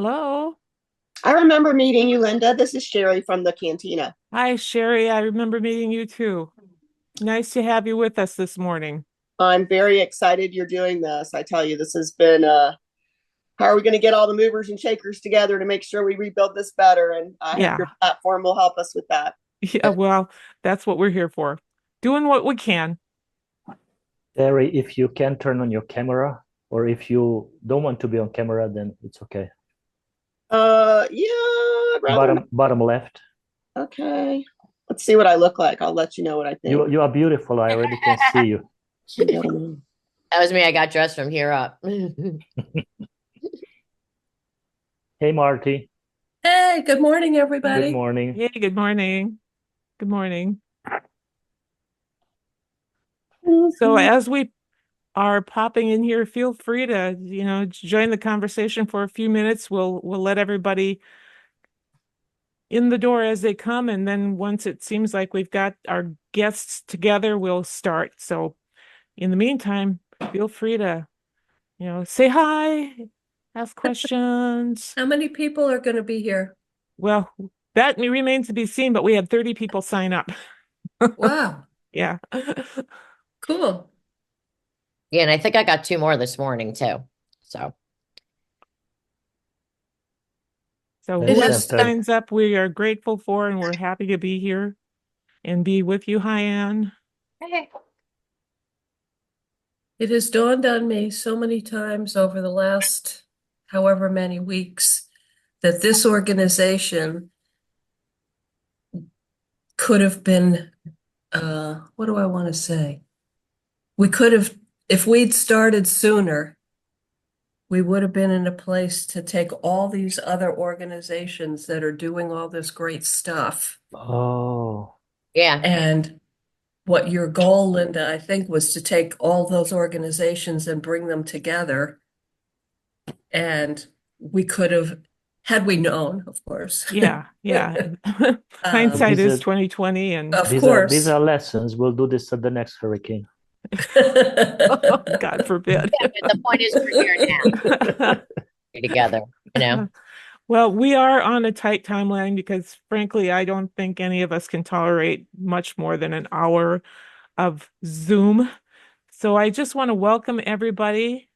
Hello. I remember meeting you, Linda. This is Sherry from the cantina. Hi, Sherry. I remember meeting you too. Nice to have you with us this morning. I'm very excited you're doing this. I tell you, this has been how are we going to get all the movers and shakers together to make sure we rebuild this better? And I hope your Yeah. platform will help us with that. Yeah, well, that's what we're here for. Doing what we can. Terry, if you can turn on your camera, or if you don't want to be on camera, then it's okay. Yeah, I'd rather not. Bottom left. Okay. Let's see what I look like. I'll let you know what I think. You are beautiful. I already can see you. That was me. I got dressed from here up. Hey, Marty. Hey, good morning, Good everybody. morning. Hey, good morning. Good morning. So as we are popping in here, feel free to, join the conversation for a few minutes. We'll let everybody in the door as they come, and then once it seems like we've got our guests together, we'll start. So in the meantime, feel free to say hi, ask questions. How many people are going to be here? Well, that remains to be seen, but we had 30 people sign up. Wow, Yeah. cool. Yeah, and I think I got two more this morning too. So So It whoever has Excellent. signs up, we are grateful for, and we're happy to be here and be with you. Hi, Ann. okay. it has dawned on me so many times over the last however many weeks that this organization could have been, what do I want to say? We could have, if we'd started sooner, we would have been in a place to take all these other organizations that are doing all this great stuff. Oh, Yeah. And what your goal, Linda, I think, was to take all those organizations and bring them together. And we could have, had we known, of course. Yeah, yeah. but Hindsight Um, is 2020, and of these course. are lessons. We'll do this at the next hurricane. God forbid. Yeah, but the point is we're here now together, you know. Well, we are on a tight timeline because, frankly, I don't think any of us can tolerate much more than an hour of Zoom. So I just want to welcome everybody,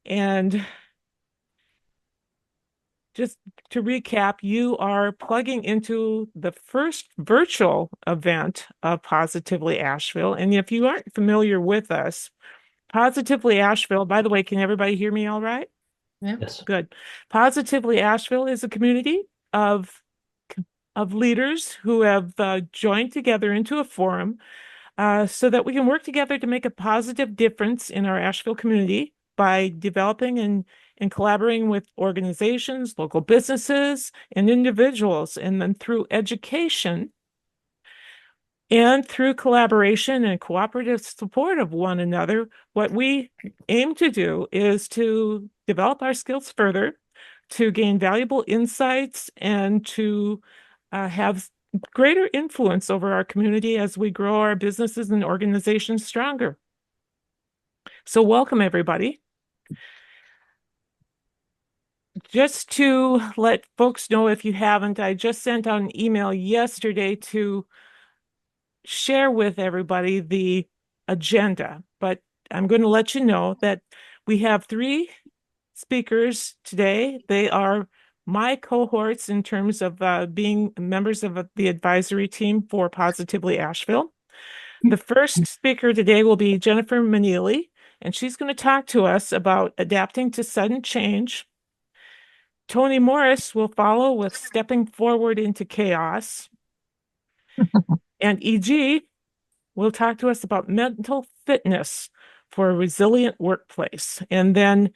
and just to recap, you are plugging into the first virtual event of Positively Asheville. And if you aren't familiar with us, Positively Asheville, by the way, can everybody hear me all right? Yeah. Yes. Good. Positively Asheville is a community of leaders who have joined together into a forum so that we can work together to make a positive difference in our Asheville community by developing and collaborating with organizations, local businesses, and individuals. And then through education and through collaboration and cooperative support of one another, what we aim to do is to develop our skills further, to gain valuable insights, and to have greater influence over our community as we grow our businesses and organizations stronger. So welcome, everybody. Just to let folks know, if you haven't, I just sent out an email yesterday to share with everybody the agenda, but I'm going to let you know that we have three speakers today. They are my cohorts in terms of being members of the advisory team for Positively Asheville. The first speaker today will be Jennifer Manili, and she's going to talk to us about adapting to sudden change. Toni Morris will follow with stepping forward into chaos. And EG will talk to us about mental fitness for a resilient workplace. And then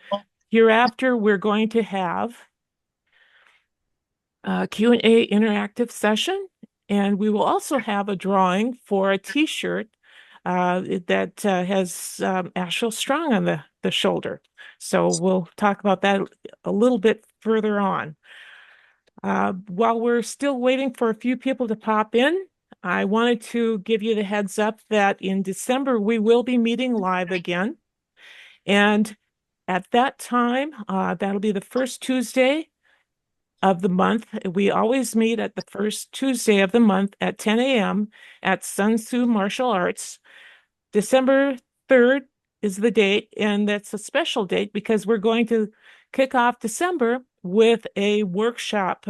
hereafter, we're going to have a Q&A interactive session. And we will also have a drawing for a t-shirt that has Asheville Strong on the shoulder. So we'll talk about that a little bit further on. While we're still waiting for a few people to pop in, I wanted to give you the heads up that in December, we will be meeting live again. And At that time, that'll be the first Tuesday of the month. We always meet at the first Tuesday of the month at 10 a.m. at Sun Tzu Martial Arts. December 3rd is the date, and that's a special date because we're going to kick off December with a workshop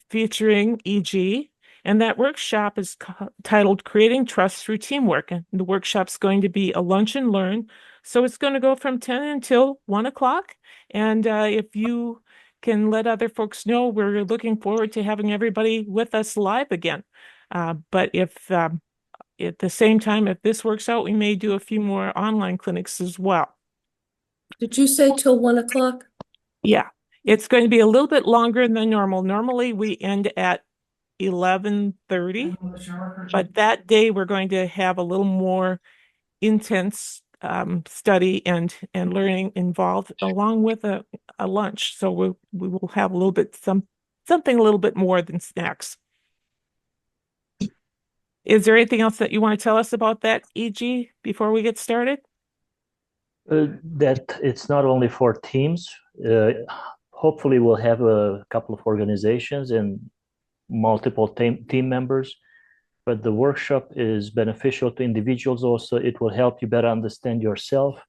featuring EG. And that workshop is titled Creating Trust Through Teamwork. And the workshop's going to be a lunch and learn. So it's going to go from 10 until 1 o'clock. And if you can let other folks know, we're looking forward to having everybody with us live again. But if at the same time, if this works out, we may do a few more online clinics as well. Did you say till 1 o'clock? Yeah, it's going to be a little bit longer than normal. Normally we end at 11:30, but that day we're going to have a little more intense study and learning involved, along with a lunch. So we will have a little bit something a little bit more than snacks. Is there anything else that you want to tell us about that, EG, before we get started? That it's not only for teams. Hopefully, we'll have a couple of organizations and multiple team members. But the workshop is beneficial to individuals also. It will help you better understand yourself,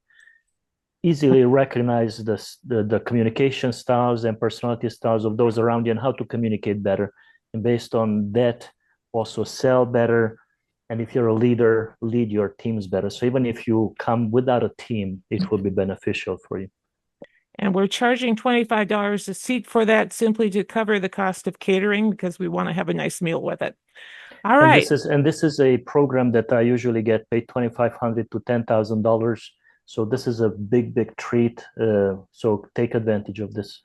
easily recognize the communication styles and personality styles of those around you and how to communicate better. And based on that, also sell better. And if you're a leader, lead your teams better. So even if you come without a team, it will be beneficial for you. And we're charging $25 a seat for that, simply to cover the cost of catering, because we want to have a nice meal with it. All right. This is a program that I usually get paid $2,500 to $10,000. So this is a big treat. So take advantage of this.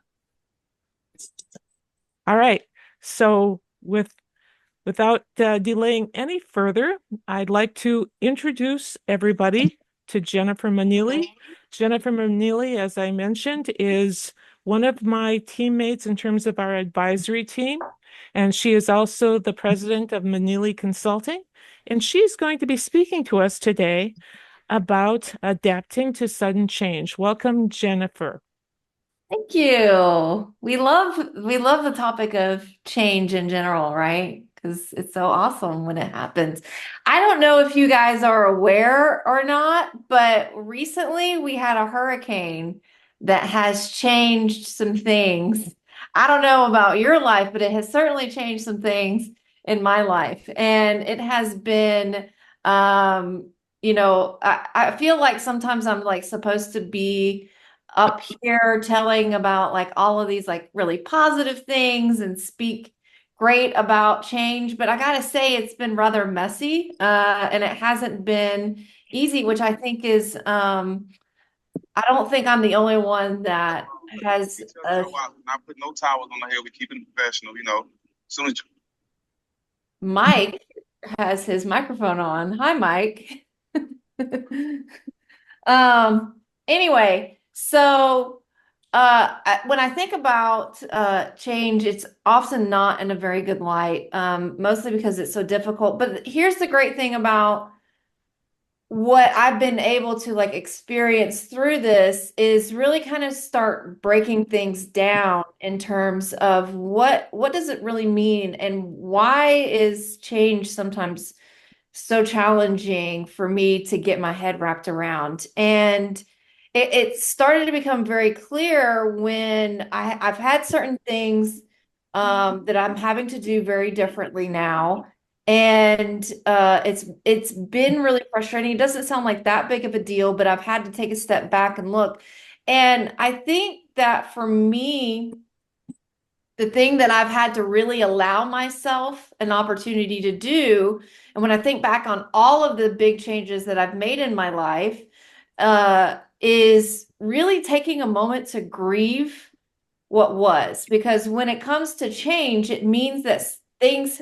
All right. So without delaying any further, I'd like to introduce everybody to Jennifer Manili. Jennifer Manili, as I mentioned, is one of my teammates in terms of our advisory team. And she is also the president of Manili Consulting. And she's going to be speaking to us today about adapting to sudden change. Welcome, Jennifer. Thank you. We love the topic of change in general, right? Because it's so awesome when it happens. I don't know if you guys are aware or not, but recently we had a hurricane that has changed some things. I don't know about your life, but it has certainly changed some things in my life. And it has been, I feel like sometimes I'm like supposed to be up here telling about like all of these like really positive things and speak great about change, but I gotta say it's been rather messy, and it hasn't been easy, which I think is I don't think I'm the only one that has not put no towels on the head. We keep it professional, As soon as Mike has his microphone on. Hi, Mike. Anyway, so when I think about change, it's often not in a very good light, mostly because it's so difficult. But here's the great thing about what I've been able to like experience through this is really kind of start breaking things down in terms of what does it really mean and why is change sometimes so challenging for me to get my head wrapped around. And it started to become very clear when I've had certain things that I'm having to do very differently now. And it's been really frustrating. It doesn't sound like that big of a deal, but I've had to take a step back and look. And I think that for me, the thing that I've had to really allow myself an opportunity to do, and when I think back on all of the big changes that I've made in my life, is really taking a moment to grieve what was. Because when it comes to change, it means that things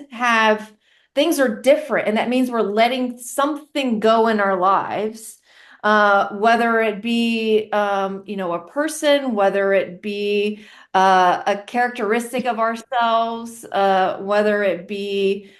are different, and that means we're letting something go in our lives. Whether it be, a person, whether it be a characteristic of ourselves, whether it be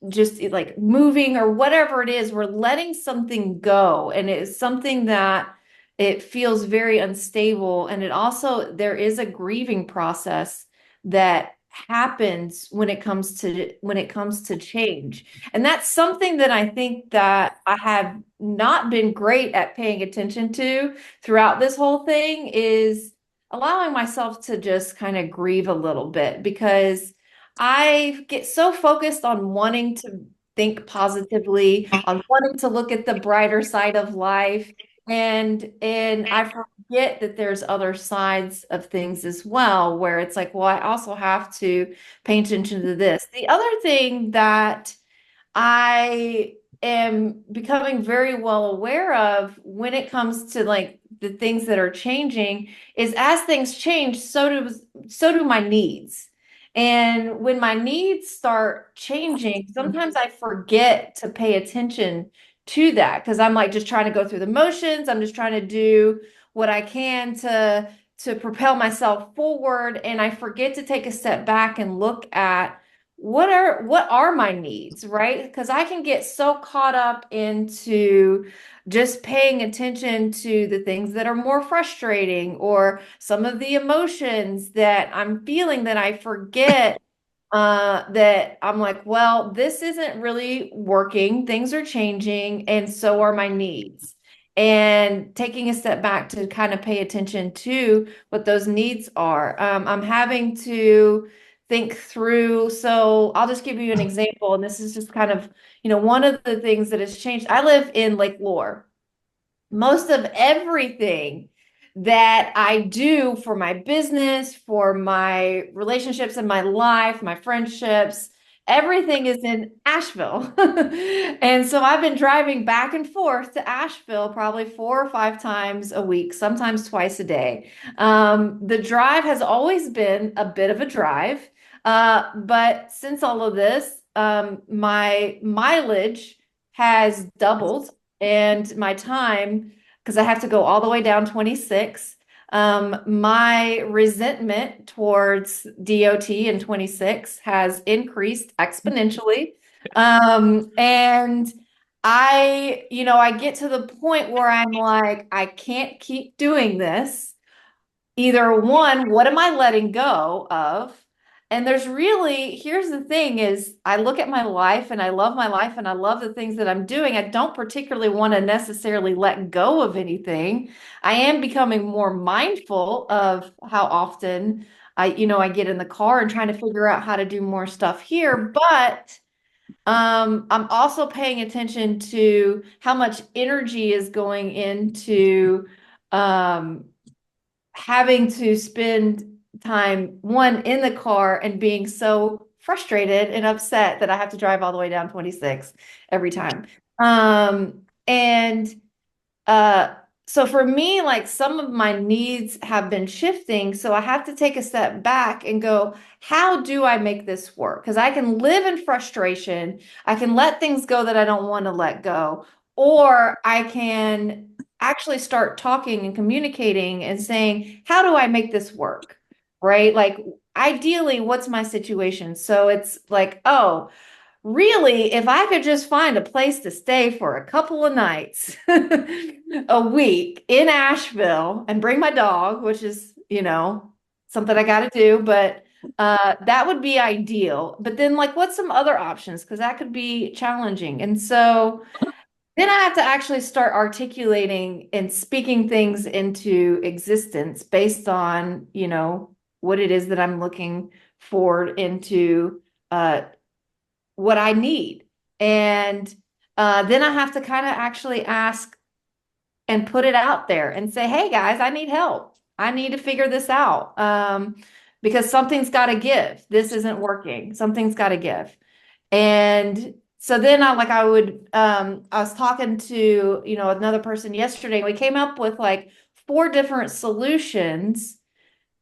just like moving or whatever it is, we're letting something go. And it's something that it feels very unstable. And it also, there is a grieving process that happens when it comes to change. And that's something that I think that I have not been great at paying attention to throughout this whole thing, is allowing myself to just kind of grieve a little bit, because I get so focused on wanting to think positively, on wanting to look at the brighter side of life, and I forget that there's other sides of things as well, where it's like, well, I also have to pay attention to this. The other thing that I am becoming very well aware of when it comes to like the things that are changing is, as things change, so do my needs. And when my needs start changing, sometimes I forget to pay attention to that, because I'm like just trying to go through the motions. I'm just trying to do what I can to propel myself forward, and I forget to take a step back and look at what are my needs, right? Because I can get so caught up into just paying attention to the things that are more frustrating, or some of the emotions that I'm feeling, that I forget that I'm like, well, this isn't really working. Things are changing, and so are my needs. And taking a step back to kind of pay attention to what those needs are. I'm having to think through. So I'll just give you an example. And this is just kind of, one of the things that has changed. I live in Lake Lore. Most of everything that I do for my business, for my relationships in my life, my friendships, everything is in Asheville. And so I've been driving back and forth to Asheville probably 4 or 5 times a week, sometimes twice a day. The drive has always been a bit of a drive. But since all of this, my mileage has doubled, and my time, because I have to go all the way down 26. My resentment towards DOT in 26 has increased exponentially. And I get to the point where I'm like, I can't keep doing this. Either one, what am I letting go of? And here's the thing is, I look at my life and I love my life and I love the things that I'm doing. I don't particularly want to necessarily let go of anything. I am becoming more mindful of how often I get in the car and trying to figure out how to do more stuff here. But I'm also paying attention to how much energy is going into um, having to spend time, one, in the car and being so frustrated and upset that I have to drive all the way down 26 every time. And uh, so for me, like, some of my needs have been shifting. So I have to take a step back and go, how do I make this work? Because I can live in frustration. I can let things go that I don't want to let go, or I can actually start talking and communicating and saying, how do I make this work? Right? Like, ideally, what's my situation? So it's like, oh, really, if I could just find a place to stay for a couple of nights a week in Asheville and bring my dog, which is, something I got to do, but that would be ideal. But then, like, what's some other options? Because that could be challenging. And so then I have to actually start articulating and speaking things into existence based on, what it is that I'm looking forward into what I need. And then I have to kind of actually ask and put it out there and say, hey guys, I need help. I need to figure this out. Because something's got to give. This isn't working. Something's got to give. And so then I was talking to, another person yesterday. We came up with like 4 different solutions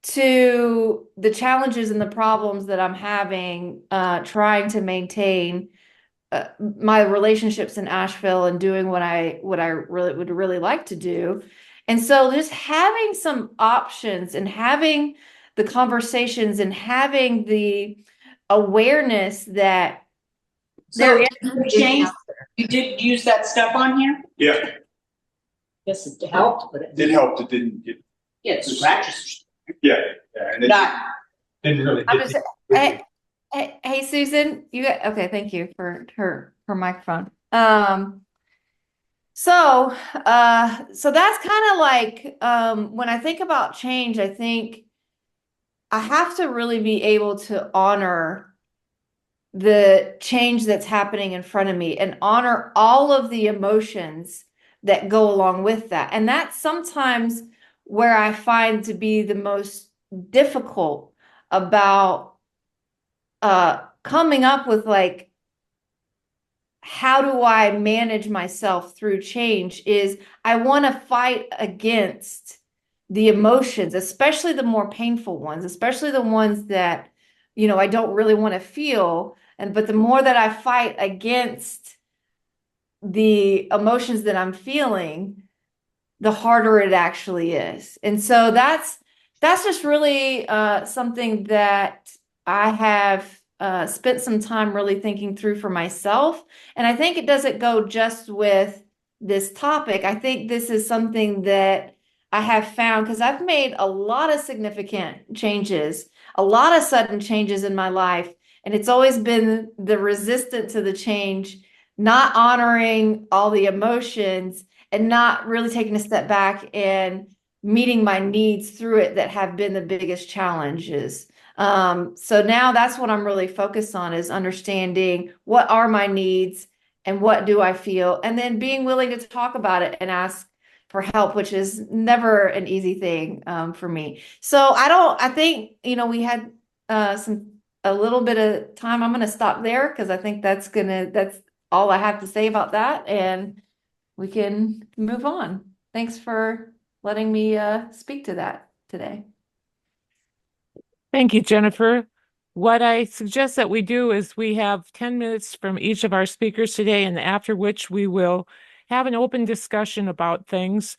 to the challenges and the problems that I'm having, trying to maintain my relationships in Asheville and doing what I really would really like to do. And so just having some options and having the conversations and having the awareness that There There is a change. You did use that stuff on here? Yeah, Yes, it helped, but it helped. It didn't get. yeah, scratches. Yeah, and it Not, didn't really. I'm hit just, hey, Susan, okay, thank you for her microphone. So that's kind of like, when I think about change, I think I have to really be able to honor the change that's happening in front of me and honor all of the emotions that go along with that. And that's sometimes where I find to be the most difficult about coming up with, like, how do I manage myself through change, is I want to fight against the emotions, especially the more painful ones, especially the ones that, I don't really want to feel. But the more that I fight against the emotions that I'm feeling, the harder it actually is. And so that's just really something that I have spent some time really thinking through for myself. And I think it doesn't go just with this topic. I think this is something that I have found, because I've made a lot of significant changes, a lot of sudden changes in my life. And it's always been the resistance to the change, not honoring all the emotions, and not really taking a step back and meeting my needs through it, that have been the biggest challenges. So now that's what I'm really focused on, is understanding what are my needs and what do I feel, and then being willing to talk about it and ask for help, which is never an easy thing for me. So I think, we had a little bit of time. I'm going to stop there, because I think that's all I have to say about that. And we can move on. Thanks for letting me speak to that today. Thank you, Jennifer. What I suggest that we do is we have 10 minutes from each of our speakers today, and after which we will have an open discussion about things.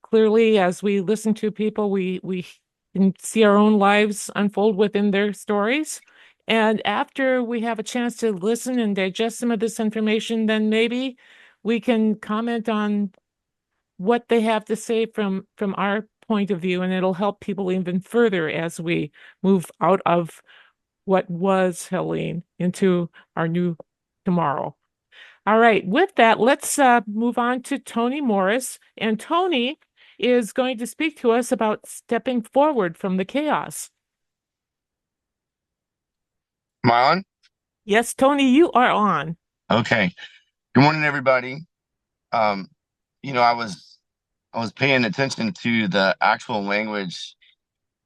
Clearly, as we listen to people, we can see our own lives unfold within their stories. And after we have a chance to listen and digest some of this information, then maybe we can comment on what they have to say from our point of view, and it'll help people even further as we move out of what was Helene into our new tomorrow. All right, with that, let's move on to Toni Morris. And Toni is going to speak to us about stepping forward from the chaos. Am I on? Yes, Toni, you are on. Okay. Good morning, everybody. I was paying attention to the actual language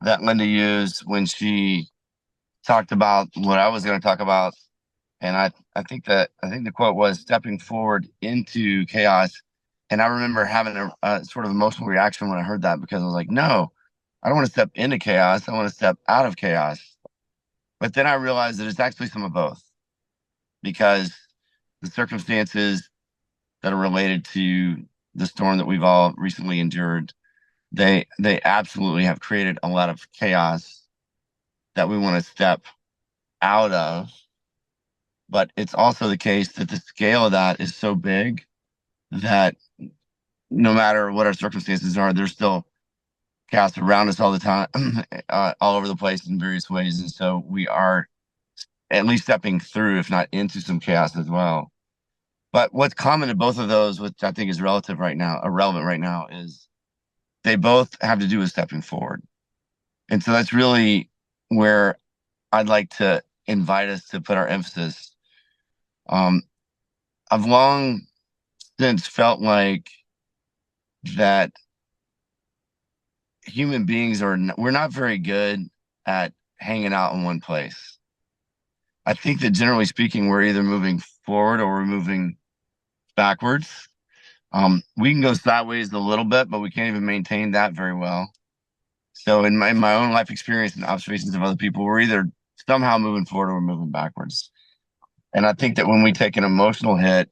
that Linda used when she talked about what I was going to talk about. And I think the quote was stepping forward into chaos. And I remember having a sort of emotional reaction when I heard that, because I was like, no, I don't want to step into chaos. I want to step out of chaos. But then I realized that it's actually some of both, because the circumstances that are related to the storm that we've all recently endured, they absolutely have created a lot of chaos that we want to step out of. But it's also the case that the scale of that is so big that no matter what our circumstances are, there's still chaos around us all the time, all over the place in various ways. And so we are at least stepping through, if not into, some chaos as well. But what's common to both of those, which I think is relevant right now, is they both have to do with stepping forward. And so that's really where I'd like to invite us to put our emphasis. I've long since felt like that human beings we're not very good at hanging out in one place. I think that generally speaking, we're either moving forward or we're moving backwards. We can go sideways a little bit, but we can't even maintain that very well. So in my own life experience and observations of other people, we're either somehow moving forward or we're moving backwards. And I think that when we take an emotional hit,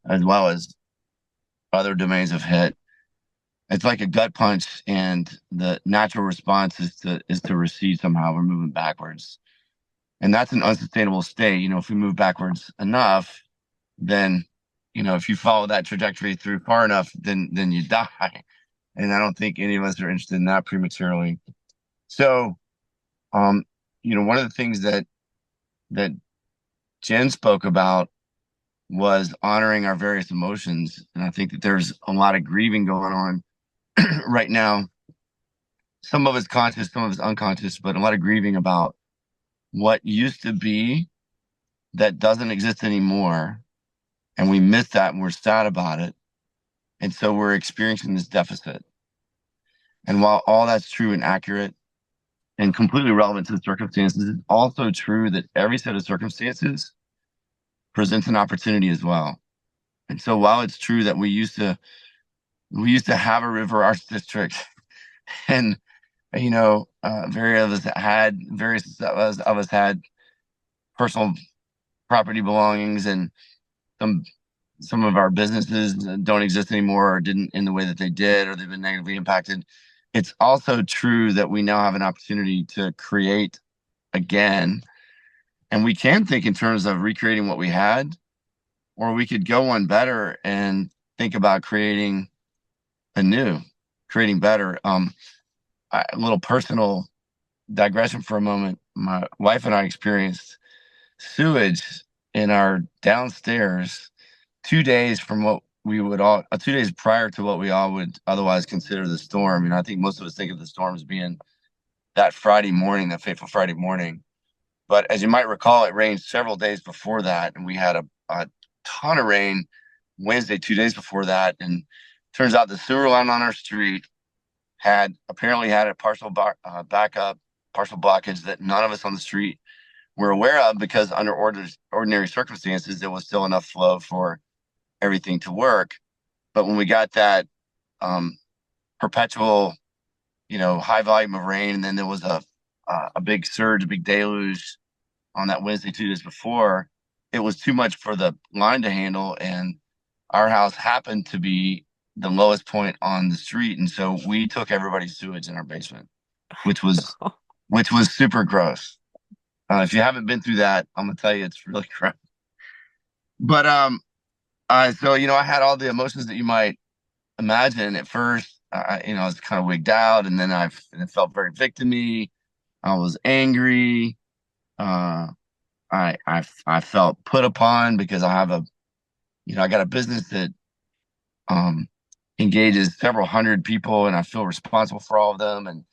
as well as other domains of hit, it's like a gut punch, and the natural response is to recede somehow. We're moving backwards. And that's an unsustainable state. You know, if we move backwards enough, then, you know, if you follow that trajectory through far enough, then you die. And I don't think any of us are interested in that prematurely. So, you know, one of the things that Jen spoke about was honoring our various emotions. And I think that there's a lot of grieving going on right now. Some of it's conscious, some of it's unconscious, but a lot of grieving about what used to be that doesn't exist anymore. And we miss that and we're sad about it. And so we're experiencing this deficit. And while all that's true and accurate and completely relevant to the circumstances, it's also true that every set of circumstances presents an opportunity as well. And so while it's true that we used to have a river arts district and you know, various of us had personal property belongings, and some of our businesses don't exist anymore or didn't in the way that they did, or they've been negatively impacted. It's also true that we now have an opportunity to create again. And we can think in terms of recreating what we had, or we could go one better and think about creating anew, creating better. A little personal digression for a moment. My wife and I experienced sewage in our downstairs 2 days from what we would all 2 days prior to what we all would otherwise consider the storm. You know, I think most of us think of the storm as being that Friday morning, that fateful Friday morning. But as you might recall, it rained several days before that, and we had a ton of rain Wednesday, 2 days before that. And turns out the sewer line on our street apparently had a partial backup, partial blockage that none of us on the street were aware of, because under ordinary circumstances, there was still enough flow for everything to work. But when we got that perpetual, you know, high volume of rain, and then there was a big surge, a big deluge on that Wednesday, 2 days before, it was too much for the line to handle. And our house happened to be the lowest point on the street. And so we took everybody's sewage in our basement, which was super gross. If you haven't been through that, I'm gonna tell you, it's really gross. But so you know, I had all the emotions that you might imagine. At first, you know, I was kind of wigged out, and then it felt very victim-y. I was angry. I felt put upon because I got a business that engages several hundred people, and I feel responsible for all of them. And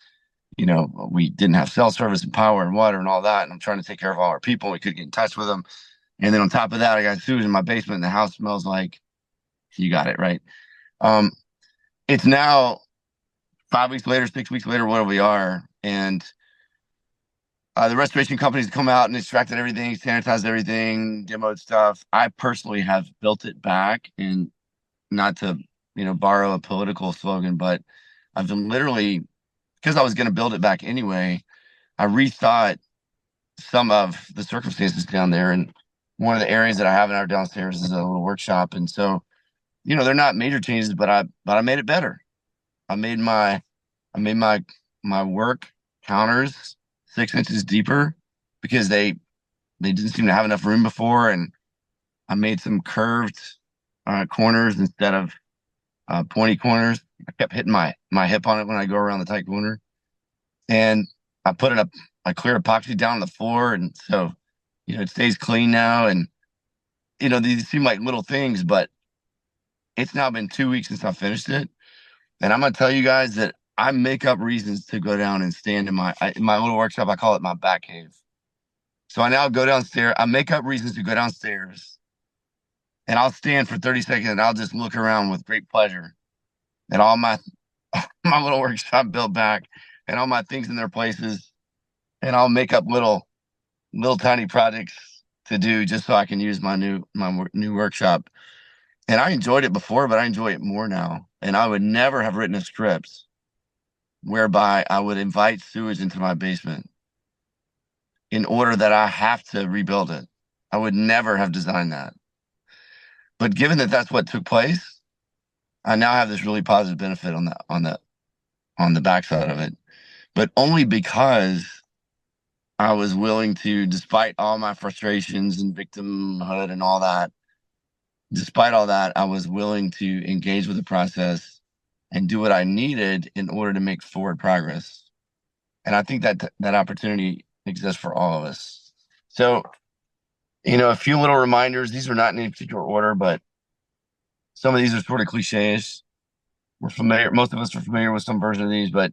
you know, we didn't have cell service and power and water and all that, and I'm trying to take care of all our people, and we couldn't get in touch with them. And then on top of that, I got sewage in my basement, and the house smells like, you got it right. It's now 5 weeks later, 6 weeks later, whatever we are, and the restoration companies come out and extracted everything, sanitized everything, demoed stuff. I personally have built it back, and not to, you know, borrow a political slogan, but I've been literally, because I was going to build it back anyway, I rethought some of the circumstances down there. And one of the areas that I have in our downstairs is a little workshop. And so, you know, they're not major changes, but I made it better. I made my work counters 6 inches deeper because they didn't seem to have enough room before. And I made some curved corners instead of pointy corners. I kept hitting my hip on it when I go around the tight corner. And I put a clear epoxy down on the floor. And so, you know, it stays clean now. And, you know, these seem like little things, but it's now been 2 weeks since I finished it. And I'm going to tell you guys that I make up reasons to go down and stand in my little workshop. I call it my back cave. So I now go downstairs. I make up reasons to go downstairs, and I'll stand for 30 seconds and I'll just look around with great pleasure at all my little workshop built back and all my things in their places. And I'll make up little tiny projects to do just so I can use my new workshop. And I enjoyed it before, but I enjoy it more now. And I would never have written a script whereby I would invite sewage into my basement in order that I have to rebuild it. I would never have designed that. But given that that's what took place, I now have this really positive benefit on the backside of it. But only because I was willing to, despite all my frustrations and victimhood and all that, despite all that, I was willing to engage with the process and do what I needed in order to make forward progress. And I think that that opportunity exists for all of us. So, a few little reminders. These are not in any particular order, but some of these are sort of cliches. We're familiar, most of us are familiar with some version of these, but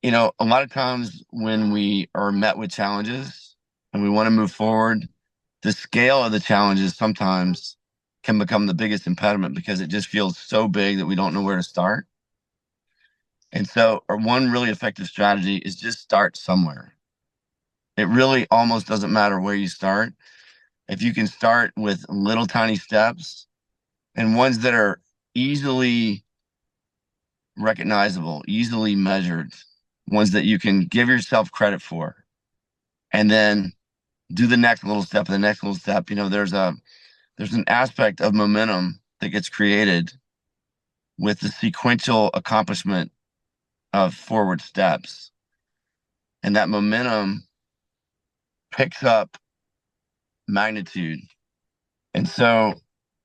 a lot of times when we are met with challenges and we want to move forward, the scale of the challenges sometimes can become the biggest impediment because it just feels so big that we don't know where to start. And so, one really effective strategy is just start somewhere. It really almost doesn't matter where you start. If you can start with little tiny steps and ones that are easily recognizable, easily measured, ones that you can give yourself credit for, and then do the next little step and the next little step. There's an aspect of momentum that gets created with the sequential accomplishment of forward steps. And that momentum picks up magnitude. And so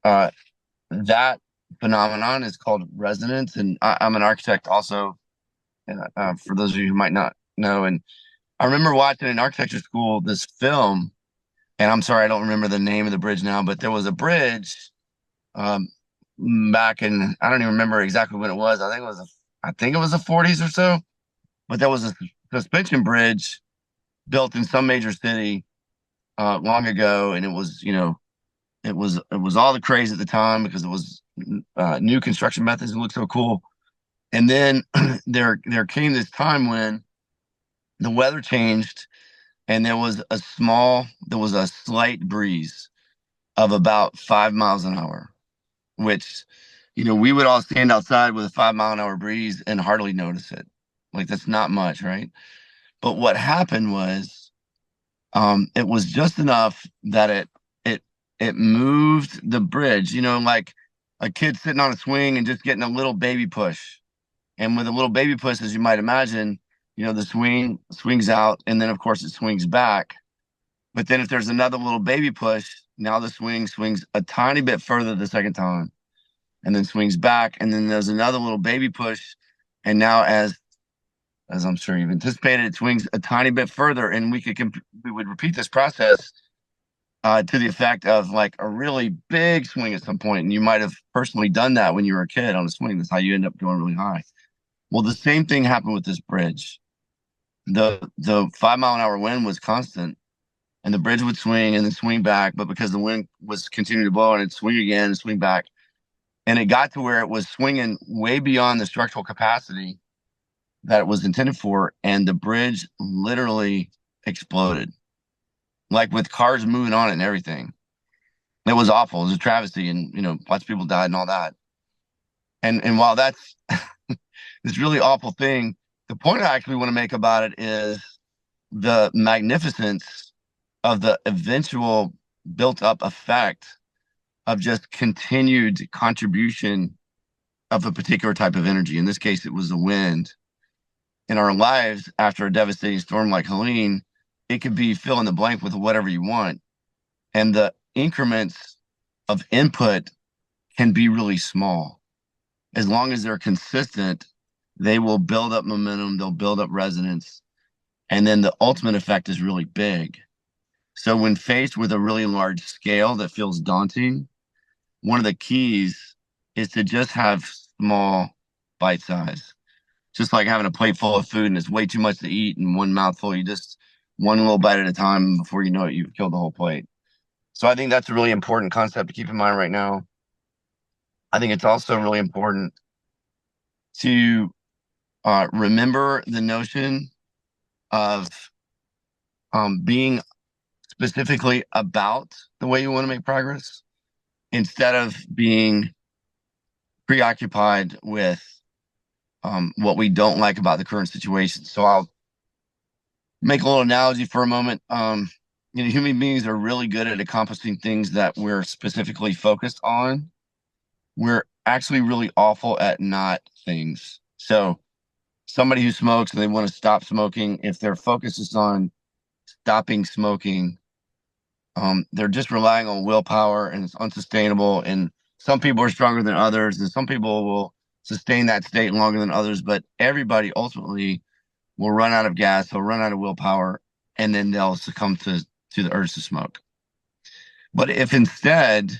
that phenomenon is called resonance. And I'm an architect also, and for those of you who might not know. And I remember watching in architecture school this film, and I'm sorry, I don't remember the name of the bridge now, but there was a bridge back in, I don't even remember exactly when it was. I think it was the 40s or so, but there was a suspension bridge built in some major city long ago, and it was all the craze at the time because it was new construction methods and looked so cool. And then there came this time when the weather changed, and there was a slight breeze of about 5 miles an hour, which we would all stand outside with a 5 mile an hour breeze and hardly notice it. Like, that's not much, right? But what happened was, it was just enough that it moved the bridge, like a kid sitting on a swing and just getting a little baby push. And with a little baby push, as you might imagine, the swing swings out, and then of course it swings back. But then if there's another little baby push, now the swing swings a tiny bit further the second time, and then swings back, and then there's another little baby push, and now as I'm sure you've anticipated, it swings a tiny bit further, and we would repeat this process to the effect of like a really big swing at some point. And you might have personally done that when you were a kid on a swing. That's how you end up going really high. Well, the same thing happened with this bridge. The 5 mile an hour wind was constant, and the bridge would swing and then swing back. But because the wind was continuing to blow, and it'd swing again and swing back, and it got to where it was swinging way beyond the structural capacity that it was intended for, and the bridge literally exploded, like with cars moving on it and everything. It was awful. It was a travesty, and lots of people died and all that. And while that's this really awful thing, the point I actually want to make about it is the magnificence of the eventual built-up effect of just continued contribution of a particular type of energy. In this case, it was the wind. In our lives, after a devastating storm like Helene, it could be fill in the blank with whatever you want. And the increments of input can be really small. As long as they're consistent, they will build up momentum, they'll build up resonance, and then the ultimate effect is really big. So when faced with a really large scale that feels daunting, one of the keys is to just have small bite size. Just like having a plate full of food and it's way too much to eat in one mouthful. You just one little bite at a time. Before you know it, you've killed the whole plate. So I think that's a really important concept to keep in mind right now. I think it's also really important to remember the notion of being specifically about the way you want to make progress instead of being preoccupied with what we don't like about the current situation. So I'll make a little analogy for a moment. Human beings are really good at accomplishing things that we're specifically focused on. We're actually really awful at not things. So somebody who smokes and they want to stop smoking, if their focus is on stopping smoking, they're just relying on willpower, and it's unsustainable. And some people are stronger than others, and some people will sustain that state longer than others. But everybody ultimately will run out of gas, they'll run out of willpower, and then they'll succumb to the urge to smoke. But if instead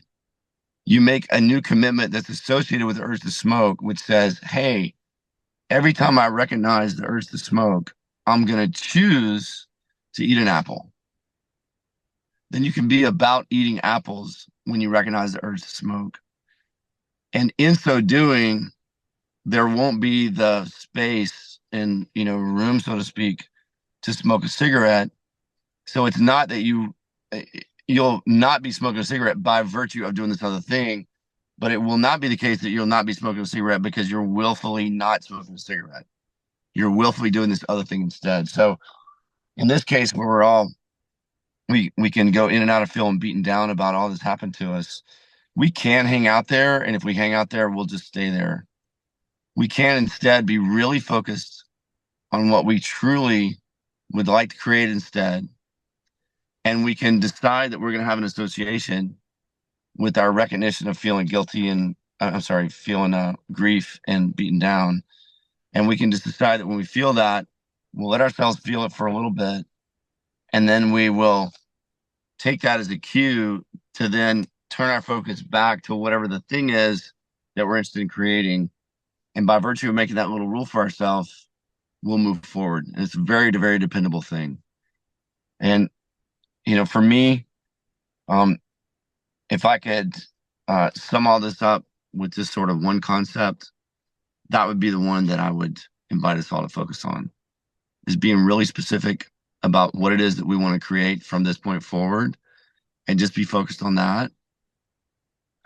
you make a new commitment that's associated with the urge to smoke, which says, hey, every time I recognize the urge to smoke, I'm going to choose to eat an apple. Then you can be about eating apples when you recognize the urge to smoke. And in so doing, there won't be the space and, room, so to speak, to smoke a cigarette. So it's not that you'll not be smoking a cigarette by virtue of doing this other thing, but it will not be the case that you'll not be smoking a cigarette because you're willfully not smoking a cigarette. You're willfully doing this other thing instead. So in this case, where we can go in and out of feeling beaten down about all this happened to us, we can hang out there. And if we hang out there, we'll just stay there. We can instead be really focused on what we truly would like to create instead. And we can decide that we're going to have an association with our recognition of feeling guilty and feeling grief and beaten down. And we can just decide that when we feel that, we'll let ourselves feel it for a little bit. And then we will take that as a cue to then turn our focus back to whatever the thing is that we're interested in creating. And by virtue of making that little rule for ourselves, we'll move forward. And it's a very, very dependable thing. And, for me, if I could sum all this up with just sort of one concept, that would be the one that I would invite us all to focus on, is being really specific about what it is that we want to create from this point forward, and just be focused on that,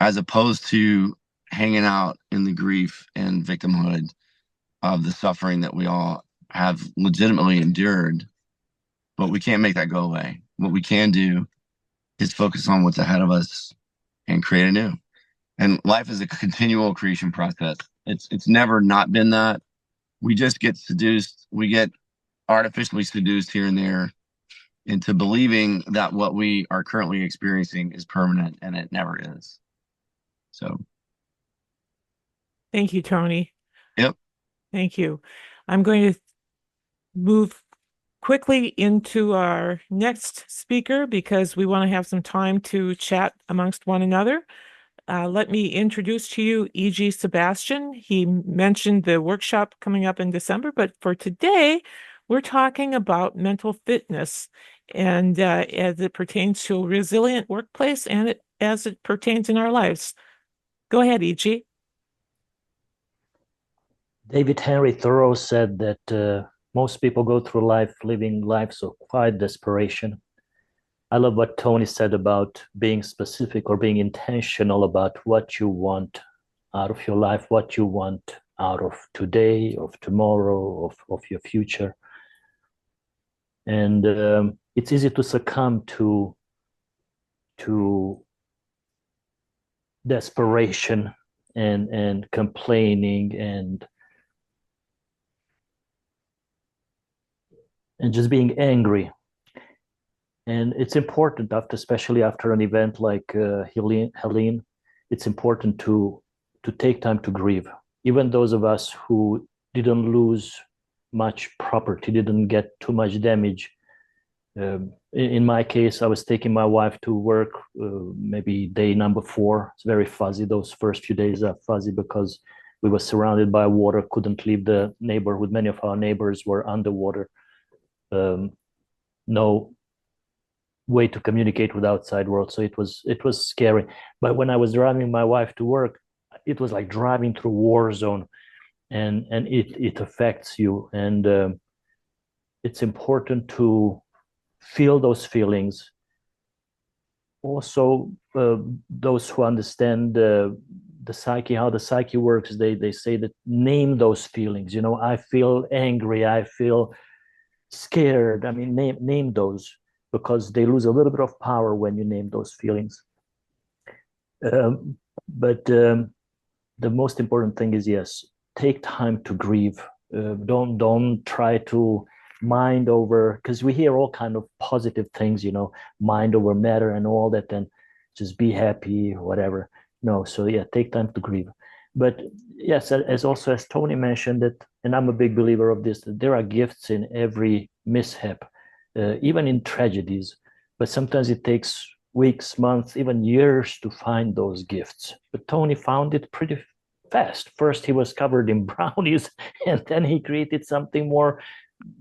as opposed to hanging out in the grief and victimhood of the suffering that we all have legitimately endured. But we can't make that go away. What we can do is focus on what's ahead of us and create anew. And life is a continual creation process. It's never not been that. We just get seduced. We get artificially seduced here and there into believing that what we are currently experiencing is permanent, and it never is. So. Thank you, Tony. Yep. Thank you. I'm going to move quickly into our next speaker because we want to have some time to chat amongst one another. Let me introduce to you E.G. Sebastian. He mentioned the workshop coming up in December, but for today, we're talking about mental fitness and as it pertains to a resilient workplace and as it pertains in our lives. Go ahead, E.G. David Henry Thoreau said that most people go through life living lives of quiet desperation. I love what Tony said about being specific or being intentional about what you want out of your life, what you want out of today, of tomorrow, of your future. And it's easy to succumb to desperation and complaining and just being angry. And it's important, especially after an event like Helene, it's important to take time to grieve. Even those of us who didn't lose much property, didn't get too much damage. In my case, I was taking my wife to work, maybe day number 4. It's very fuzzy. Those first few days are fuzzy because we were surrounded by water, couldn't leave the neighborhood. Many of our neighbors were underwater. No way to communicate with outside world, so it was scary. But when I was driving my wife to work, it was like driving through a war zone, and it affects you. And it's important to feel those feelings. Also, those who understand the psyche, how the psyche works, they say that name those feelings. I feel angry, I feel scared. I mean, name those, because they lose a little bit of power when you name those feelings. But the most important thing is, yes, take time to grieve. Don't try to mind over, because we hear all kind of positive things, mind over matter and all that, and just be happy, whatever. No, so yeah, take time to grieve. But yes, as Tony mentioned that, and I'm a big believer of this, that there are gifts in every mishap, even in tragedies. But sometimes it takes weeks, months, even years to find those gifts. But Tony found it pretty fast. First, he was covered in brownies, and then he created something more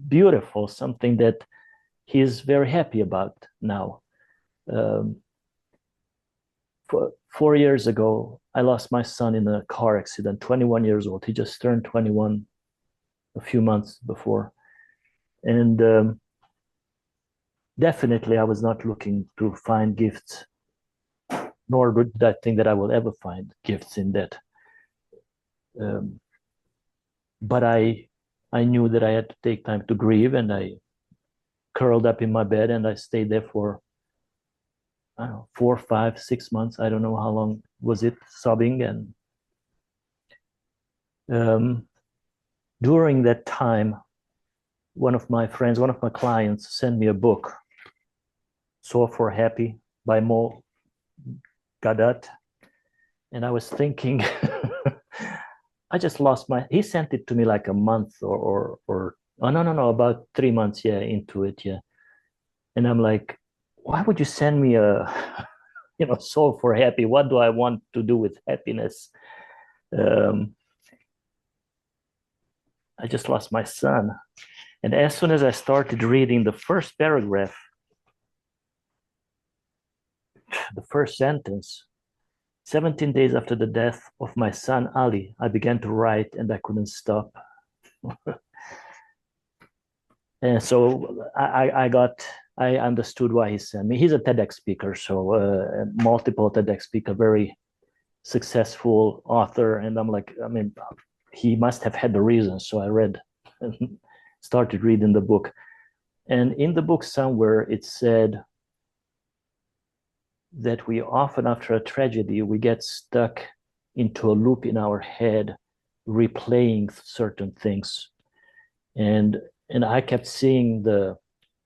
beautiful, something that he's very happy about now. 4 years ago, I lost my son in a car accident, 21 years old. He just turned 21 a few months before. And definitely, I was not looking to find gifts, nor did I think that I will ever find gifts in that. But I knew that I had to take time to grieve, and I curled up in my bed and I stayed there for, I don't know, 4, 5, 6 months. I don't know how long was it, sobbing. And during that time, one of my clients sent me a book, Soul for Happy by Mo Gadat. And I was thinking, I just lost he sent it to me like a month or oh, no, about 3 months, yeah, into it, yeah. And I'm like, why would you send me a, Soul for Happy? What do I want to do with happiness? I just lost my son. And as soon as I started reading the first paragraph, the first sentence, 17 days after the death of my son Ali, I began to write and I couldn't stop. And so I understood why he sent me. He's a TEDx speaker, so multiple TEDx speaker, very successful author. And I'm like, I mean, he must have had the reason. So I read and started reading the book. And in the book somewhere, it said that we often, after a tragedy, we get stuck into a loop in our head, replaying certain things. And I kept seeing the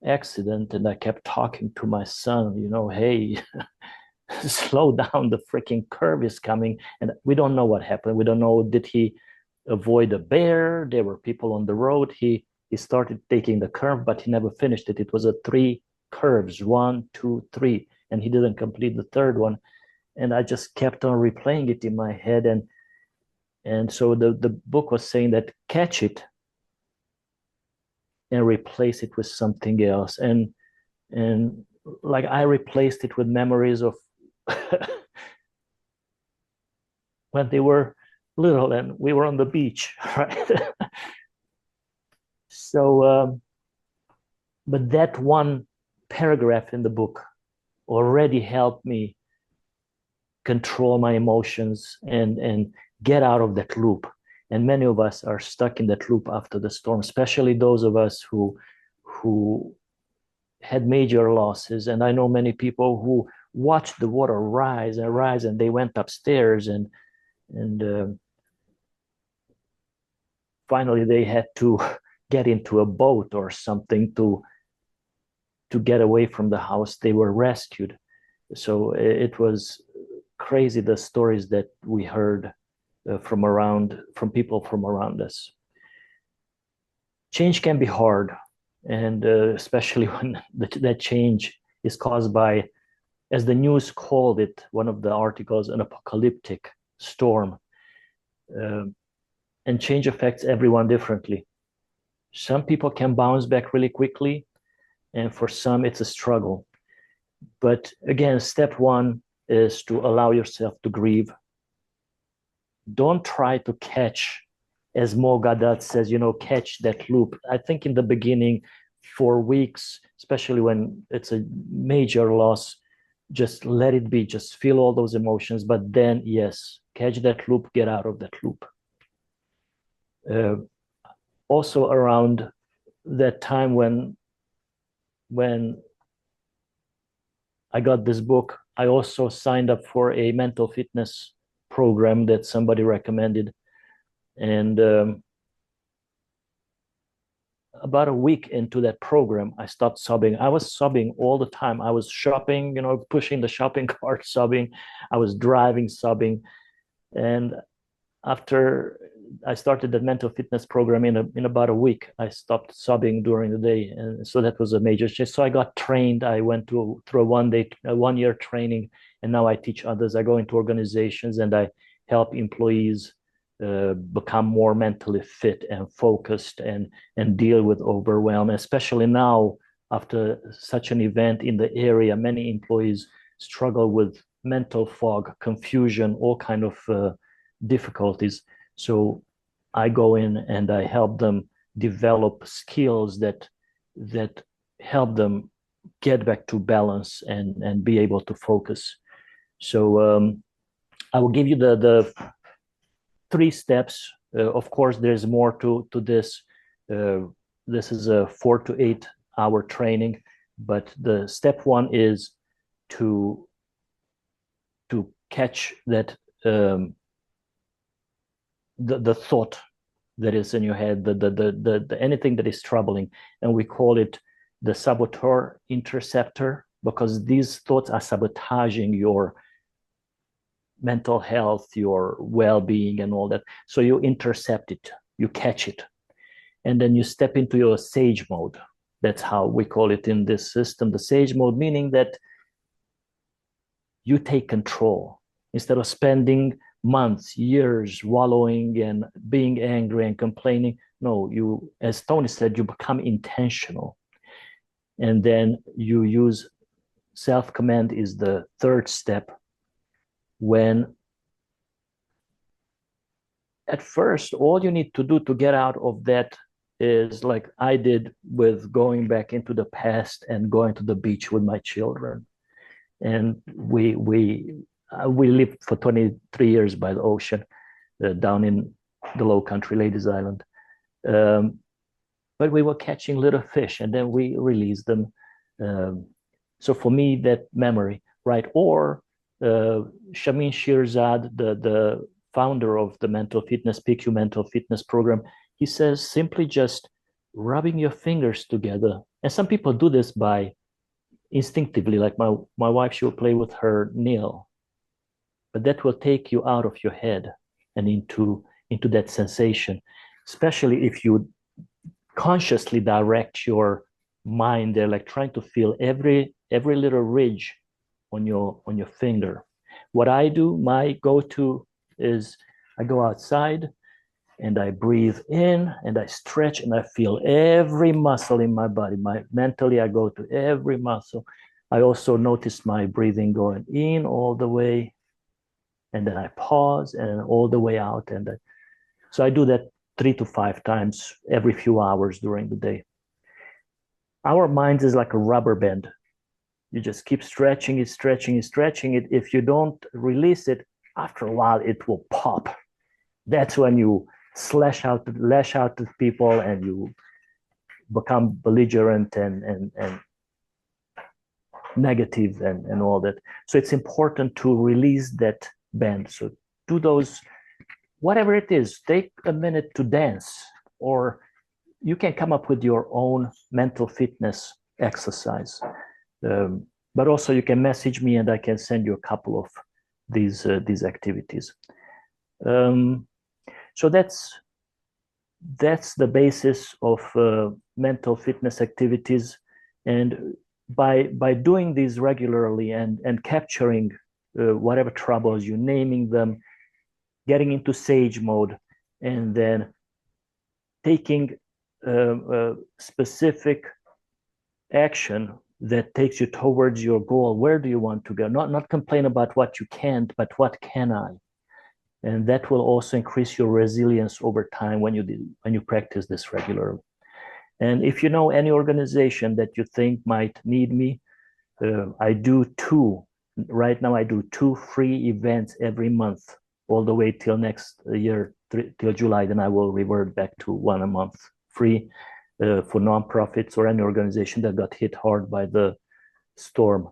accident and I kept talking to my son, hey, slow down, the freaking curve is coming. And we don't know what happened. We don't know, did he avoid a bear? There were people on the road. He started taking the curve, but he never finished it. It was a 3 curves, 1, 2, 3, and he didn't complete the third one. And I just kept on replaying it in my head. And so the book was saying that catch it and replace it with something else. And like I replaced it with memories of when they were little and we were on the beach, right? So, but that one paragraph in the book already helped me control my emotions and get out of that loop. And many of us are stuck in that loop after the storm, especially those of us who had major losses. And I know many people who watched the water rise and rise, and they went upstairs and finally they had to get into a boat or something to get away from the house. They were rescued. So it was crazy, the stories that we heard from people from around us. Change can be hard, and especially when that change is caused by, as the news called it, one of the articles, an apocalyptic storm. And change affects everyone differently. Some people can bounce back really quickly, and for some it's a struggle. But again, step one is to allow yourself to grieve. Don't try to catch, as Mo Gadat says, catch that loop. I think in the beginning, for weeks, especially when it's a major loss, just let it be, just feel all those emotions. But then, yes, catch that loop, get out of that loop. Also around that time when I got this book, I also signed up for a mental fitness program that somebody recommended. And about a week into that program, I stopped sobbing. I was sobbing all the time. I was shopping, pushing the shopping cart, sobbing. I was driving, sobbing. And after I started the mental fitness program in about a week, I stopped sobbing during the day. And so that was a major change. So I got trained. I went through a 1 year training, and now I teach others. I go into organizations and I help employees become more mentally fit and focused and deal with overwhelm, especially now after such an event in the area. Many employees struggle with mental fog, confusion, all kind of difficulties. So I go in and I help them develop skills that help them get back to balance and be able to focus. So I will give you the 3 steps. Of course, there's more to this. This is a 4 to 8 hour training, but the step 1 is to catch that the thought that is in your head, the anything that is troubling, and we call it the saboteur interceptor, because these thoughts are sabotaging your mental health, your well-being, and all that. So you intercept it, you catch it, and then you step into your sage mode. That's how we call it in this system, the sage mode, meaning that you take control instead of spending months, years wallowing and being angry and complaining. No, you, as Tony said, you become intentional. And then you use self-command is the 3rd step, when at first all you need to do to get out of that is like I did with going back into the past and going to the beach with my children. And we lived for 23 years by the ocean, down in the low country, Ladies Island. But we were catching little fish and then we released them. So for me, that memory, right? Or Shamin Shirzad, the founder of the mental fitness, PQ mental fitness program, he says simply just rubbing your fingers together. And some people do this by instinctively, like my wife, she will play with her nail, but that will take you out of your head and into that sensation, especially if you consciously direct your mind there, like trying to feel every little ridge on your finger. What I do, my go-to is I go outside and I breathe in and I stretch and I feel every muscle in my body. Mentally, I go to every muscle. I also notice my breathing going in all the way, and then I pause and all the way out. So I do that 3 to 5 times every few hours during the day. Our mind is like a rubber band. You just keep stretching it, stretching it, stretching it. If you don't release it, after a while, it will pop. That's when you lash out to people and you become belligerent and negative and all that. So it's important to release that band. So do those, whatever it is, take a minute to dance, or you can come up with your own mental fitness exercise. But also you can message me and I can send you a couple of these activities. So that's the basis of mental fitness activities. And by doing these regularly and capturing whatever troubles you, naming them, getting into sage mode, and then taking specific action that takes you towards your goal. Where do you want to go? Not complain about what you can't, but what can I? And that will also increase your resilience over time when you practice this regularly. And if you know any organization that you think might need me, I do 2. Right now, I do 2 free events every month, all the way till next year, till July. Then I will revert back to 1 a month free for nonprofits or any organization that got hit hard by the storm.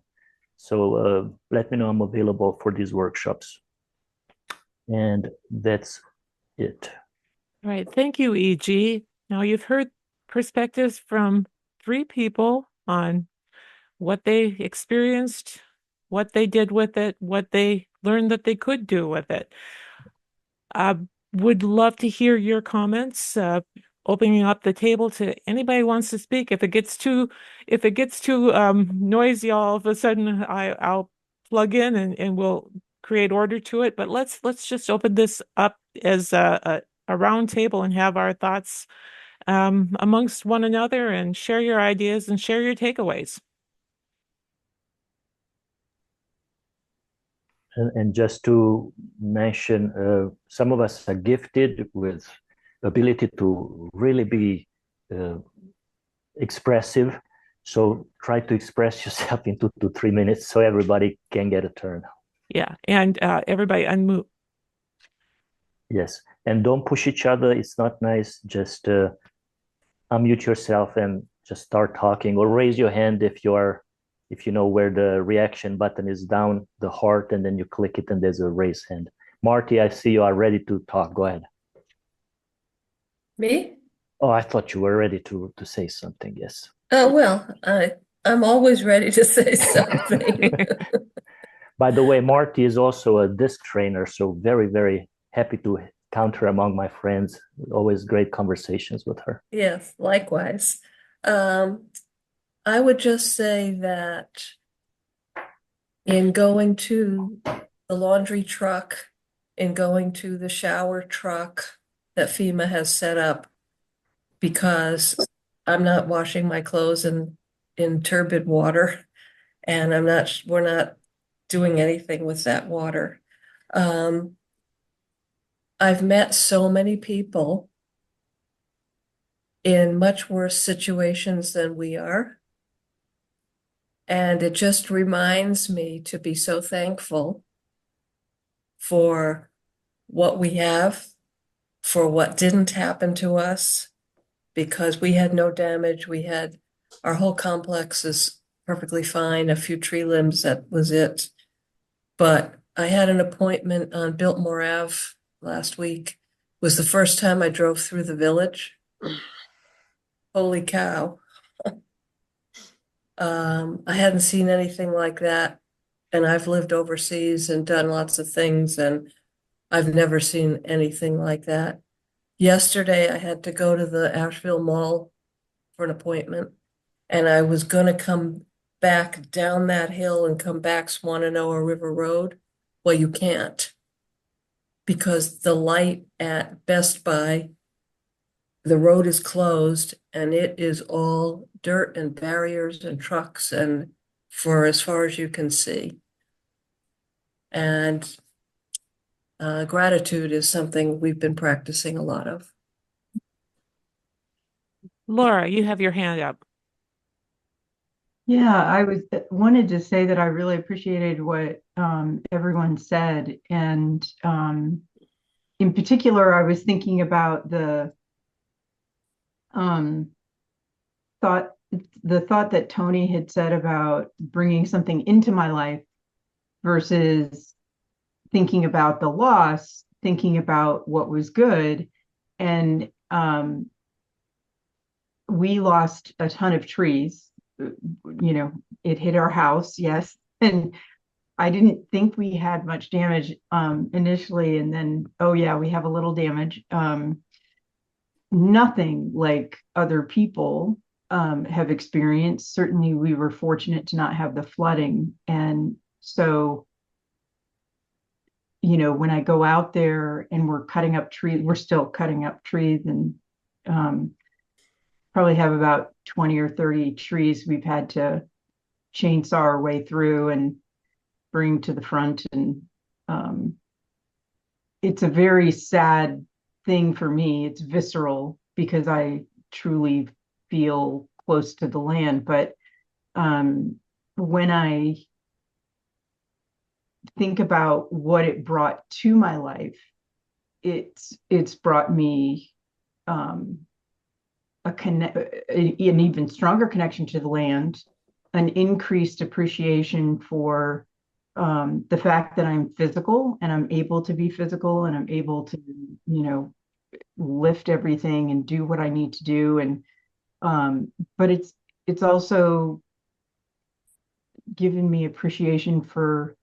So let me know. I'm available for these workshops. And that's it. All right. Thank you, E.G. Now you've heard perspectives from three people on what they experienced, what they did with it, what they learned that they could do with it. I would love to hear your comments, opening up the table to anybody who wants to speak. If it gets too noisy, all of a sudden I'll plug in and we'll create order to it. But let's just open this up as a round table and have our thoughts amongst one another and share your ideas and share your takeaways. And just to mention, some of us are gifted with ability to really be expressive. So try to express yourself in 2 to 3 minutes so everybody can get a turn. Yeah, and everybody unmute. Yes, and don't push each other. It's not nice. Just unmute yourself and just start talking, or raise your hand if you know where the reaction button is down the heart, and then you click it and there's a raise hand. Marty, I see you are ready to talk. Go ahead. Me? Oh, I thought you were ready to say something. Yes. Oh, well, I'm always ready to say something. By the way, Marty is also a disc trainer, so very, very happy to count her among my friends. Always great conversations with her. Yes, likewise. I would just say that in going to the laundry truck, in going to the shower truck that FEMA has set up, because I'm not washing my clothes in turbid water, and we're not doing anything with that water. I've met so many people in much worse situations than we are. And it just reminds me to be so thankful for what we have, for what didn't happen to us, because we had no damage. Our whole complex is perfectly fine, a few tree limbs, that was it. But I had an appointment on Biltmore Ave last week. It was the first time I drove through the village. Holy cow. I hadn't seen anything like that, and I've lived overseas and done lots of things, and I've never seen anything like that. Yesterday, I had to go to the Asheville Mall for an appointment, and I was gonna come back down that hill and come back Swananoa River Road. Well, you can't, because the light at Best Buy, the road is closed, and it is all dirt and barriers and trucks and for as far as you can see. And gratitude is something we've been practicing a lot of. Laura, you have your hand up. Yeah, I wanted to say that I really appreciated what everyone said, and in particular, I was thinking about the thought that Tony had said about bringing something into my life versus thinking about the loss, thinking about what was good. And we lost a ton of trees. It hit our house, yes. And I didn't think we had much damage initially. And then, oh yeah, we have a little damage. Nothing like other people have experienced. Certainly, we were fortunate to not have the flooding. And so, when I go out there and we're cutting up trees, we're still cutting up trees, and probably have about 20 or 30 trees we've had to chainsaw our way through and bring to the front. And it's a very sad thing for me. It's visceral because I truly feel close to the land. But when I think about what it brought to my life, it's brought me an even stronger connection to the land, an increased appreciation for the fact that I'm physical and I'm able to be physical and I'm able to, lift everything and do what I need to do. And But it's also given me appreciation for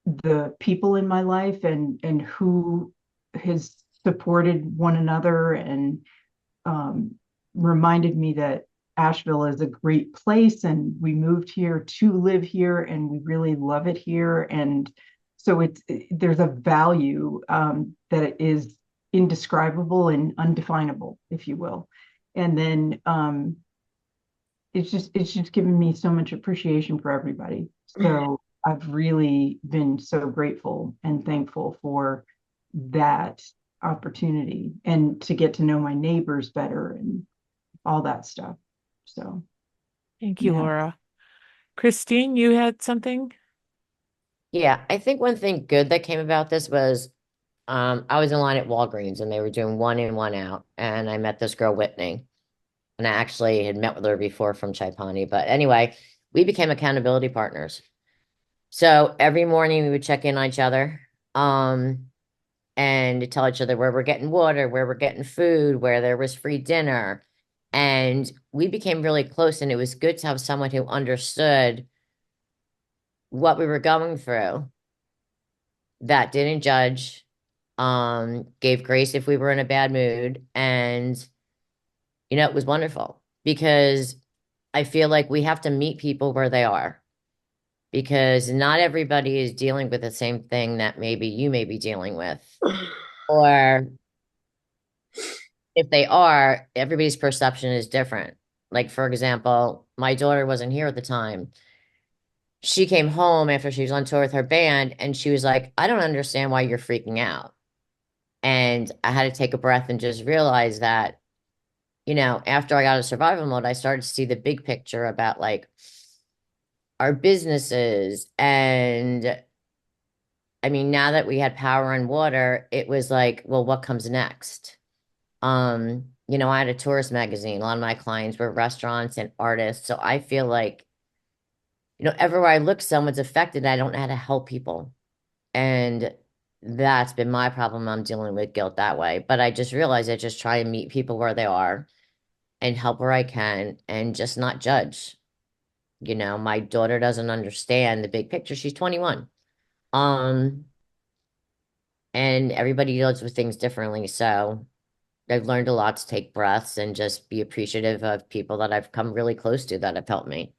the people in my life and who has supported one another and reminded me that Asheville is a great place and we moved here to live here and we really love it here. And so there's a value that is indescribable and undefinable, if you will. And then it's just given me so much appreciation for everybody. So I've really been so grateful and thankful for that opportunity and to get to know my neighbors better and all that stuff. So, Thank you, yeah. Laura. Christine, you had something? Yeah, I think one thing good that came about this was I was in line at Walgreens and they were doing one in, one out. And I met this girl, Whitney. And I actually had met with her before from Chaipani. But anyway, we became accountability partners. So every morning we would check in on each other and tell each other where we're getting water, where we're getting food, where there was free dinner. And we became really close. And it was good to have someone who understood what we were going through, that didn't judge, gave grace if we were in a bad mood. And, it was wonderful because I feel like we have to meet people where they are because not everybody is dealing with the same thing that maybe you may be dealing with. Or if they are, everybody's perception is different. Like, for example, my daughter wasn't here at the time. She came home after she was on tour with her band and she was like, I don't understand why you're freaking out. And I had to take a breath and just realize that, after I got out of survival mode, I started to see the big picture about like our businesses. And I mean, now that we had power and water, it was like, well, what comes next? I had a tourist magazine. A lot of my clients were restaurants and artists. So I feel like, everywhere I look, someone's affected. I don't know how to help people. And that's been my problem. I'm dealing with guilt that way. But I just realized I just try and meet people where they are and help where I can and just not judge. My daughter doesn't understand the big picture. She's 21. Um, and everybody deals with things differently. So I've learned a lot to take breaths and just be appreciative of people that I've come really close to that have helped me.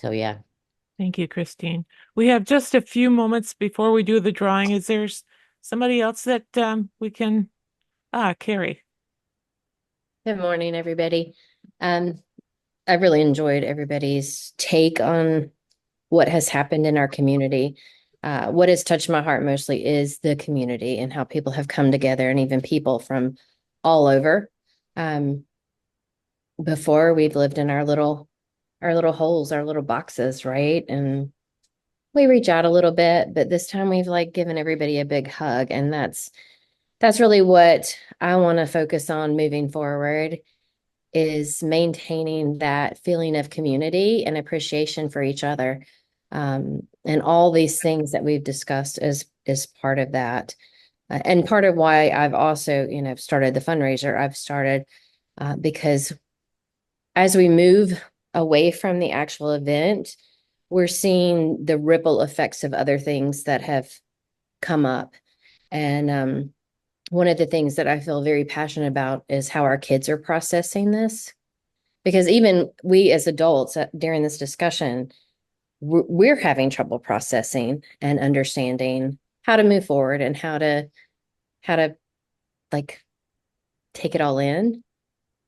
So yeah. Thank you, Christine. We have just a few moments before we do the drawing. Is there somebody else that we can? Carrie. Good morning, everybody. I really enjoyed everybody's take on what has happened in our community. What has touched my heart mostly is the community and how people have come together, and even people from all over. Before we've lived in our little holes, our little boxes, right? And we reach out a little bit, but this time we've like given everybody a big hug, and that's really what I want to focus on moving forward, is maintaining that feeling of community and appreciation for each other. And all these things that we've discussed is part of that. And part of why I've also, started the fundraiser. I've started because as we move away from the actual event, we're seeing the ripple effects of other things that have come up. And one of the things that I feel very passionate about is how our kids are processing this. Because even we as adults during this discussion, we're having trouble processing and understanding how to move forward and how to like take it all in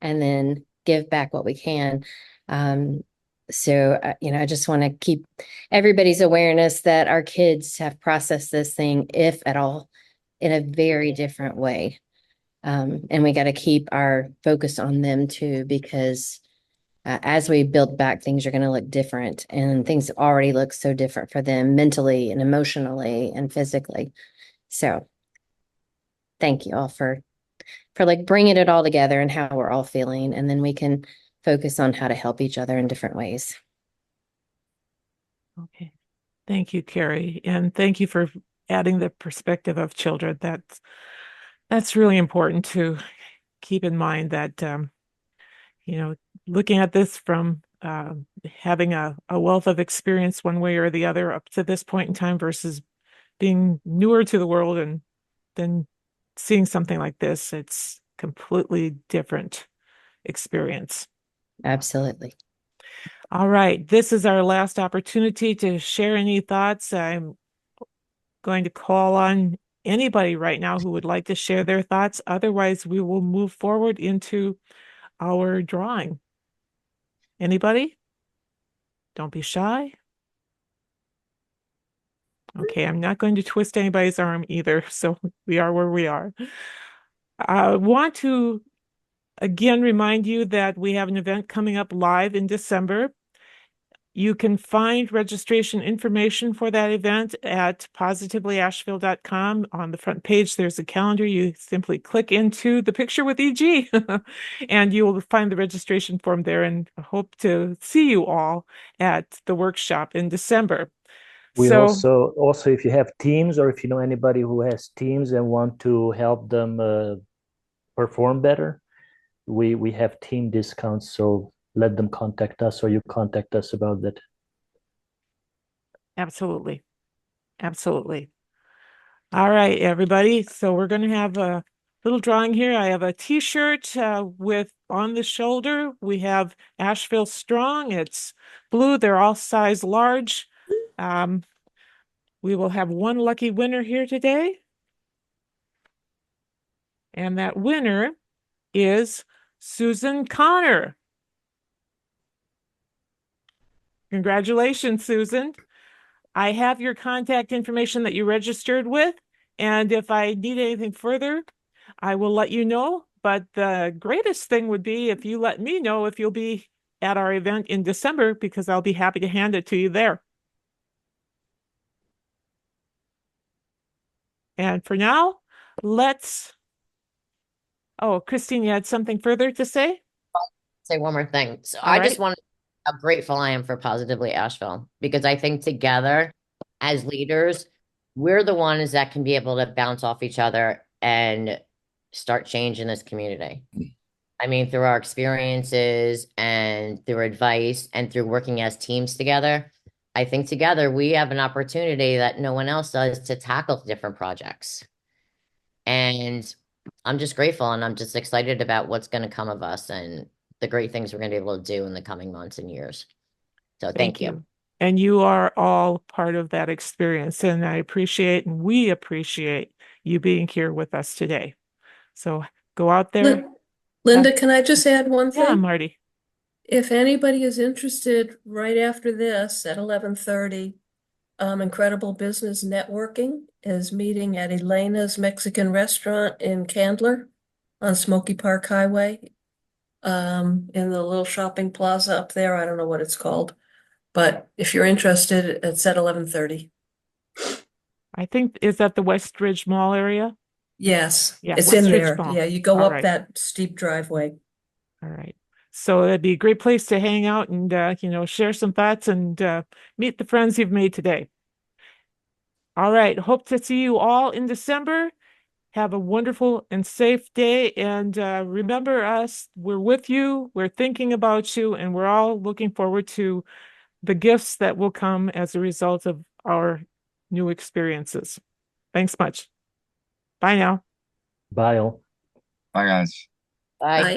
and then give back what we can. So I just want to keep everybody's awareness that our kids have processed this thing, if at all, in a very different way. And we got to keep our focus on them too, because as we build back, things are going to look different, and things already look so different for them mentally and emotionally and physically. So thank you all for like bringing it all together and how we're all feeling, and then we can focus on how to help each other in different ways. Okay. Thank you, Carrie. And thank you for adding the perspective of children. That's really important to keep in mind that looking at this from having a wealth of experience one way or the other up to this point in time versus being newer to the world and then seeing something like this, it's completely different experience. Absolutely. All right, this is our last opportunity to share any thoughts. I'm going to call on anybody right now who would like to share their thoughts. Otherwise, we will move forward into our drawing. Anybody? Don't be shy. Okay, I'm not going to twist anybody's arm either, so we are where we are. I want to again remind you that we have an event coming up live in December. You can find registration information for that event at positivelyasheville.com. On the front page, there's a calendar. You simply click into the picture with EG and you will find the registration form there, and hope to see you all at the workshop in December. We So also, if you have teams or if you know anybody who has teams and want to help them perform better, we have team discounts. So let them contact us or you contact us about that. absolutely. Absolutely. All right, everybody. So we're going to have a little drawing here. I have a t-shirt with on the shoulder. We have Asheville Strong. It's blue. They're all size large. We will have one lucky winner here today. And that winner is Susan Connor. Congratulations, Susan. I have your contact information that you registered with, and if I need anything further, I will let you know. But the greatest thing would be if you let me know if you'll be at our event in December, because I'll be happy to hand it to you there. And for now, oh, Christine, you had something further to say? Say one more thing. So All I just right. want how grateful I am for Positively Asheville, because I think together as leaders, we're the ones that can be able to bounce off each other and start change in this community. I mean, through our experiences and through advice and through working as teams together, I think together we have an opportunity that no one else does to tackle different projects. And I'm just grateful and I'm just excited about what's going to come of us and the great things we're going to be able to do in the coming months and years. So thank you. And you are all part of that experience, and I appreciate and we appreciate you being here with us today. So go out there. Linda, can I just add one thing? Yeah, Marty. If anybody is interested, right after this at 11:30, Incredible Business Networking is meeting at Elena's Mexican Restaurant in Candler on Smoky Park Highway, in the little shopping plaza up there. I don't know what it's called, but if you're interested, it's at 11:30. I think, is that the West Ridge Mall area? Yes, Yeah, it's West in Ridge there. Mall. Yeah, you go All up right. that steep driveway. All right. So it'd be a great place to hang out and, share some thoughts and meet the friends you've made today. All right. Hope to see you all in December. Have a wonderful and safe day. And remember us, we're with you, we're thinking about you, and we're all looking forward to the gifts that will come as a result of our new experiences. Thanks much. Bye now. Bye all. Bye, guys. Bye. Bye.